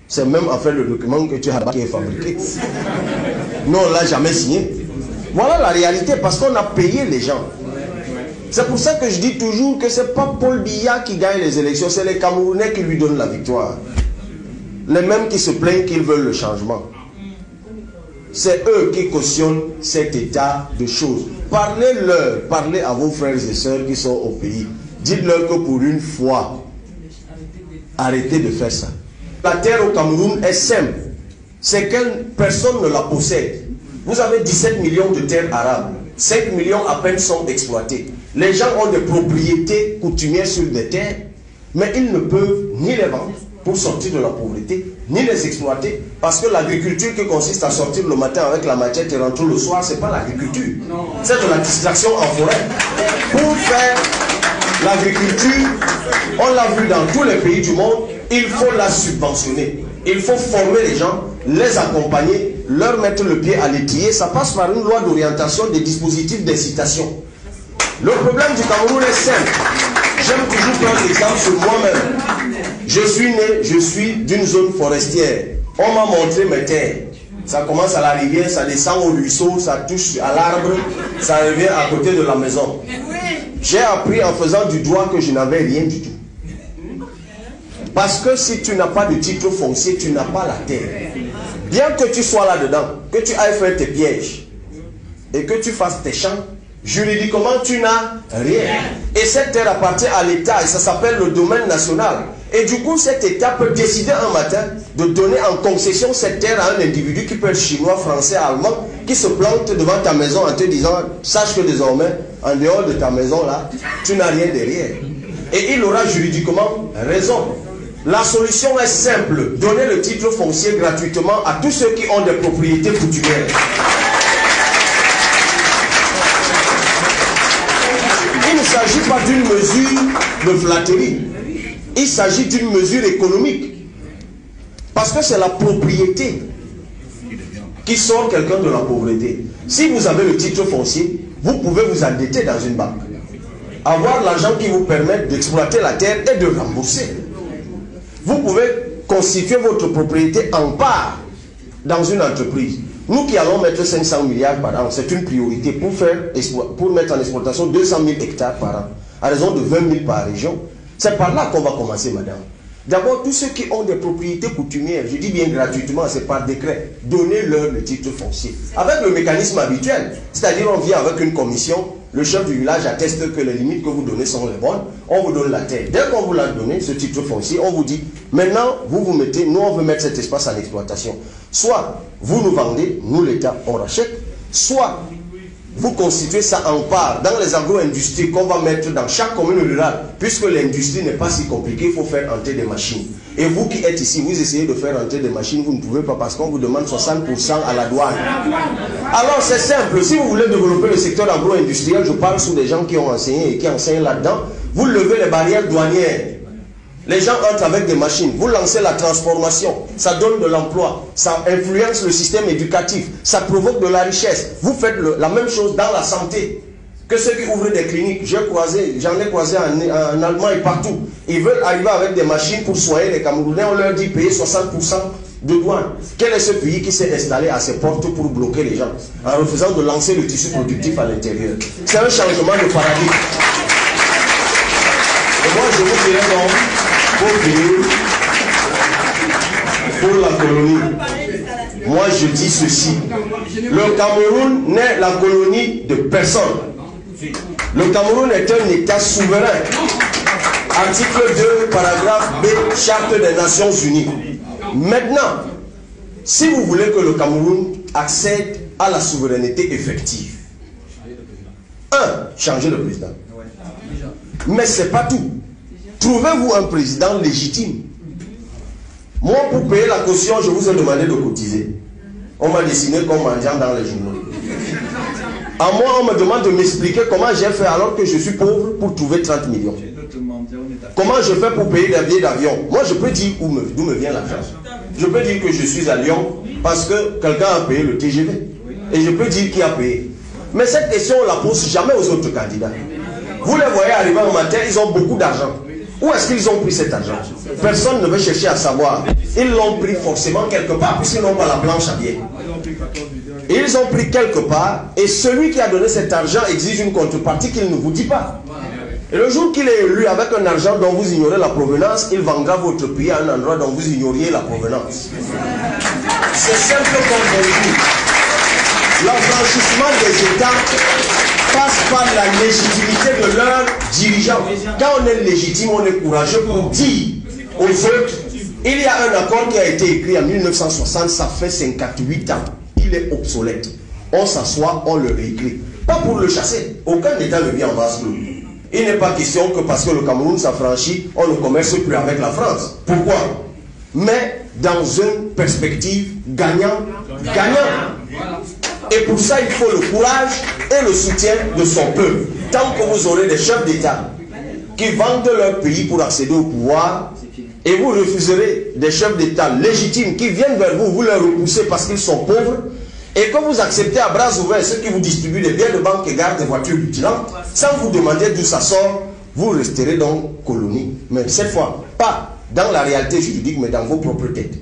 C'est même en fait le document que tu as qui est fabriqué. Nous, on ne l'a jamais signé. Voilà la réalité, parce qu'on a payé les gens. C'est pour ça que je dis toujours que ce n'est pas Paul Biya qui gagne les élections, c'est les Camerounais qui lui donnent la victoire. Les mêmes qui se plaignent qu'ils veulent le changement. C'est eux qui cautionnent cet état de choses. Parlez-leur, parlez à vos frères et sœurs qui sont au pays. Dites-leur que pour une fois, arrêtez de faire ça. La terre au Cameroun est simple. C'est que personne ne la possède. Vous avez 17 millions de terres arables. 5 millions à peine sont exploitées. Les gens ont des propriétés coutumières sur des terres, mais ils ne peuvent ni les vendre pour sortir de la pauvreté, ni les exploiter, parce que l'agriculture qui consiste à sortir le matin avec la machette et rentrer le soir, c'est pas l'agriculture. C'est de la distraction en forêt. Pour faire l'agriculture, on l'a vu dans tous les pays du monde, il faut la subventionner. Il faut former les gens, les accompagner, leur mettre le pied à l'étrier. Ça passe par une loi d'orientation des dispositifs d'incitation. Le problème du Cameroun est simple. J'aime toujours prendre l'exemple sur moi-même. Je suis né, je suis d'une zone forestière. On m'a montré mes terres. Ça commence à la rivière, ça descend au ruisseau, ça touche à l'arbre, ça revient à côté de la maison. J'ai appris en faisant du droit que je n'avais rien du tout. Parce que si tu n'as pas de titre foncier, tu n'as pas la terre. Bien que tu sois là-dedans, que tu ailles faire tes pièges et que tu fasses tes champs, juridiquement tu n'as rien. Et cette terre appartient à l'État et ça s'appelle le domaine national. Et du coup cet État peut décider un matin de donner en concession cette terre à un individu qui peut être chinois, français, allemand, qui se plante devant ta maison en te disant, sache que désormais, en dehors de ta maison là, tu n'as rien derrière. Et il aura juridiquement raison. La solution est simple, donner le titre foncier gratuitement à tous ceux qui ont des propriétés coutumières. Il ne s'agit pas d'une mesure de flatterie, il s'agit d'une mesure économique. Parce que c'est la propriété qui sort quelqu'un de la pauvreté. Si vous avez le titre foncier, vous pouvez vous endetter dans une banque, avoir l'argent qui vous permet d'exploiter la terre et de rembourser. Vous pouvez constituer votre propriété en part dans une entreprise. Nous qui allons mettre 500 milliards par an, c'est une priorité pour mettre en exploitation 200 000 hectares par an, à raison de 20 000 par région. C'est par là qu'on va commencer, madame. D'abord, tous ceux qui ont des propriétés coutumières, je dis bien gratuitement, c'est par décret, donnez-leur le titre foncier. Avec le mécanisme habituel, c'est-à-dire on vient avec une commission, le chef du village atteste que les limites que vous donnez sont les bonnes, on vous donne la terre. Dès qu'on vous l'a donné, ce titre foncier, on vous dit, maintenant, vous vous mettez, nous on veut mettre cet espace en exploitation. Soit vous nous vendez, nous l'État, on rachète, soit vous constituez ça en part dans les agro-industries qu'on va mettre dans chaque commune rurale, puisque l'industrie n'est pas si compliquée, il faut faire entrer des machines. Et vous qui êtes ici, vous essayez de faire entrer des machines, vous ne pouvez pas parce qu'on vous demande 60% à la douane. Alors c'est simple, si vous voulez développer le secteur agro-industriel, je parle sous des gens qui ont enseigné et qui enseignent là-dedans, vous levez les barrières douanières. Les gens entrent avec des machines, vous lancez la transformation, ça donne de l'emploi, ça influence le système éducatif, ça provoque de la richesse. Vous faites la même chose dans la santé. Que ceux qui ouvrent des cliniques, j'en ai croisé en Allemagne et partout. Ils veulent arriver avec des machines pour soigner les Camerounais, on leur dit payer 60% de douane. Quel est ce pays qui s'est installé à ses portes pour bloquer les gens, en refusant de lancer le tissu productif à l'intérieur? C'est un changement de paradigme. Et moi je vous dirais donc, pour finir, pour la colonie, moi je dis ceci, le Cameroun n'est la colonie de personne. Le Cameroun est un État souverain. Article 2, paragraphe B, Charte des Nations Unies. Maintenant, si vous voulez que le Cameroun accède à la souveraineté effective, changer le président. Mais ce n'est pas tout. Trouvez-vous un président légitime. Moi, pour payer la caution, je vous ai demandé de cotiser. On m'a dessiné comme mendiant dans les journaux. À moi, on me demande de m'expliquer comment j'ai fait alors que je suis pauvre pour trouver 30 millions. Comment je fais pour payer des billets d'avion? Moi, je peux dire d'où me vient l'argent. Je peux dire que je suis à Lyon parce que quelqu'un a payé le TGV. Et je peux dire qui a payé. Mais cette question, on ne la pose jamais aux autres candidats. Vous les voyez arriver un matin, ils ont beaucoup d'argent. Où est-ce qu'ils ont pris cet argent? Personne ne veut chercher à savoir. Ils l'ont pris forcément quelque part, puisqu'ils n'ont pas la planche à billets. Ils ont pris quelque part, et celui qui a donné cet argent exige une contrepartie qu'il ne vous dit pas. Et le jour qu'il est élu avec un argent dont vous ignorez la provenance, il vendra votre pays à un endroit dont vous ignoriez la provenance. C'est simple comme bonjour. L'enfranchissement des États passe par la légitimité de leurs dirigeants. Quand on est légitime, on est courageux pour dire aux autres, il y a un accord qui a été écrit en 1960, ça fait 58 ans. Il est obsolète. On s'assoit, on le réécrit. Pas pour le chasser. Aucun État ne vient en vase clos. Il n'est pas question que parce que le Cameroun s'affranchit, on ne commerce plus avec la France. Pourquoi? Mais dans une perspective gagnant-gagnant. Et pour ça, il faut le courage et le soutien de son peuple. Tant que vous aurez des chefs d'État qui vendent leur pays pour accéder au pouvoir, et vous refuserez des chefs d'État légitimes qui viennent vers vous, vous les repoussez parce qu'ils sont pauvres, et que vous acceptez à bras ouverts ceux qui vous distribuent des biens de banque et gardent des voitures mutilantes, sans vous demander d'où ça sort, vous resterez donc colonie. Mais cette fois, pas dans la réalité juridique, mais dans vos propres têtes.